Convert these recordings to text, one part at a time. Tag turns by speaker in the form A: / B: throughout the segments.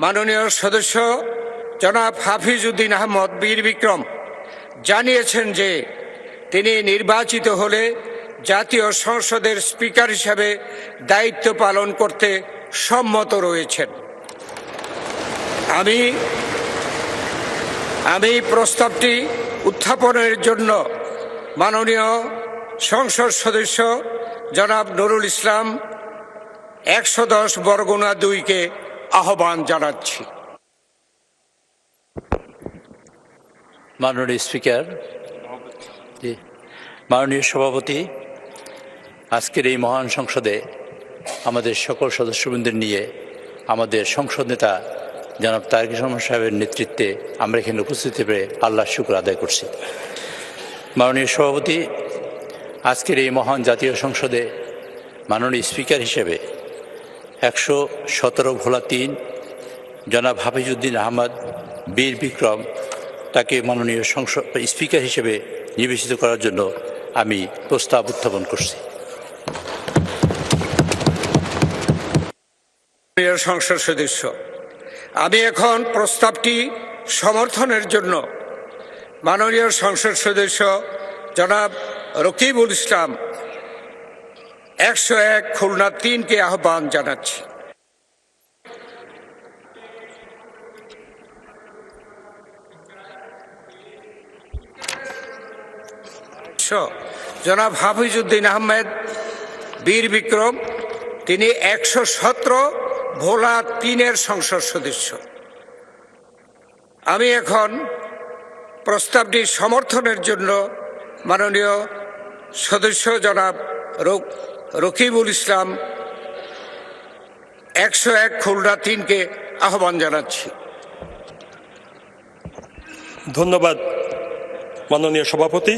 A: মাননীয় সদস্য জনাব হাফিজউদ্দিন আহমদ বীর বিক্রম জানিয়েছেন যে তিনি নির্বাচিত হলে জাতীয় সংসদের স্পিকার হিসাবে দায়িত্ব পালন করতে সম্মত রয়েছেন। আমি প্রস্তাবটি উত্থাপনের জন্য মাননীয় সংসদ সদস্য জনাব নুরুল ইসলাম 110 বরগুনা 2-কে আহ্বান জানাচ্ছি।
B: মাননীয় স্পিকার, মাননীয় সভাপতি, আজকের এই মহান সংসদে আমাদের সকল সদস্যবৃন্দের নিয়ে আমাদের সংসদ নেতা জনাব তারেক রহমান সাহেবের নেতৃত্বে আমরা এখানে উপস্থিত পেরে আল্লাহর শুকর আদায় করছি। মাননীয় সভাপতি, আজকের এই মহান জাতীয় সংসদে মাননীয় স্পিকার হিসেবে 117-3 জনাব হাফিজউদ্দিন আহমদ বীর বিক্রম তাকে মাননীয় স্পিকার হিসেবে নির্বাচিত করার জন্য আমি প্রস্তাব উত্থাপন করছি।
A: সংসদ সদস্য, আমি এখন প্রস্তাবটি সমর্থনের জন্য মাননীয় সংসদ সদস্য জনাব রকিবুল ইসলাম 101 খুলনা 3-কে আহ্বান জানাচ্ছি। জনাব হাফিজউদ্দিন আহমেদ বীর বিক্রম তিনি 117 ভোলা 3-এর সংসদ সদস্য। আমি এখন প্রস্তাবটি সমর্থনের জন্য মাননীয় সদস্য জনাব রকিবুল ইসলাম 101 খুলনা 3-কে আহ্বান জানাচ্ছি।
C: ধন্যবাদ মাননীয় সভাপতি।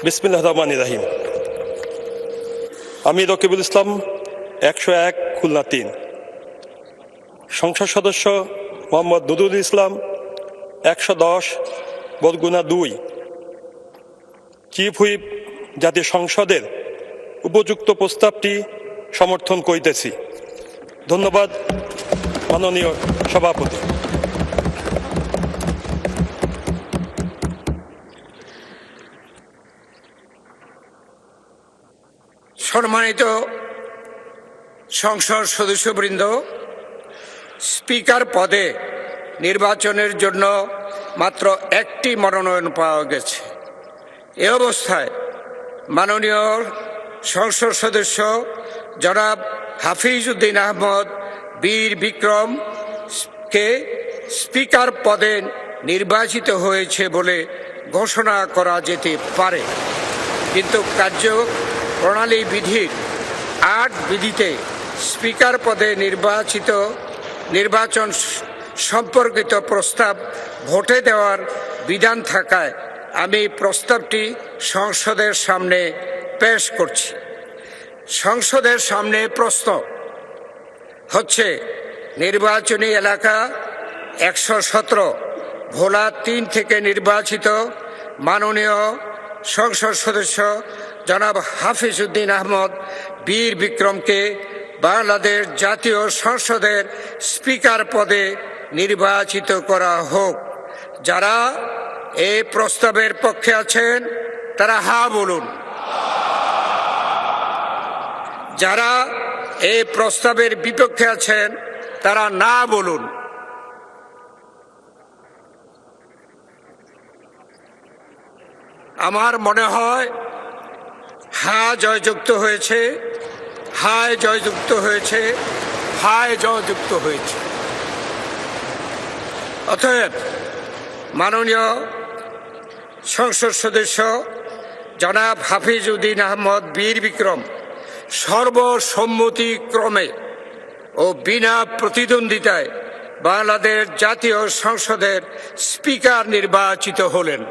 C: বিসমিল্লাহির রহমানির রহিম। আমি রকিবুল ইসলাম 101 খুলনা 3, সংসদ সদস্য মোহাম্মদ নুরুল ইসলাম 110 বরগুনা 2, চিফ হুইপ জাতীয় সংসদের উপযুক্ত প্রস্তাবটি সমর্থন করিতেছি। ধন্যবাদ মাননীয় সভাপতি।
A: সম্মানিত সংসদ সদস্যবৃন্দ, স্পিকার পদে নির্বাচনের জন্য মাত্র একটি মনোনয়ন পাওয়া গেছে। এ অবস্থায় মাননীয় সংসদ সদস্য জনাব হাফিজউদ্দিন আহমদ বীর বিক্রমকে স্পিকার পদে নির্বাচিত হয়েছে বলে ঘোষণা করা যেতে পারে, কিন্তু কার্যপ্রণালী বিধির 8 বিধিতে স্পিকার পদে নির্বাচন সম্পর্কিত প্রস্তাব ভোটে দেওয়ার বিধান থাকায় আমি প্রস্তাবটি সংসদের সামনে পেশ করছি। সংসদের সামনে প্রশ্ন হচ্ছে, নির্বাচনী এলাকা 117 ভোলা 3 থেকে নির্বাচিত মাননীয় সংসদ সদস্য জনাব হাফিজউদ্দিন আহমদ বীর বিক্রমকে বাংলাদেশ জাতীয় সংসদের স্পিকার পদে নির্বাচিত করা হোক। যারা এই প্রস্তাবের পক্ষে আছেন তারা হা বলুন। যারা এই প্রস্তাবের বিপক্ষে আছেন তারা না বলুন। আমার মনে হয় হা জয়যুক্ত হয়েছে, হায় জয়যুক্ত হয়েছে, হায় জয়যুক্ত হয়েছে। অতএব মাননীয় সংসদ সদস্য জনাব হাফিজউদ্দিন আহমদ বীর বিক্রম সর্বসম্মতিক্রমে ও বিনা প্রতিদ্বন্দ্বিতায় বাংলাদেশ জাতীয় সংসদের স্পিকার নির্বাচিত হলেন।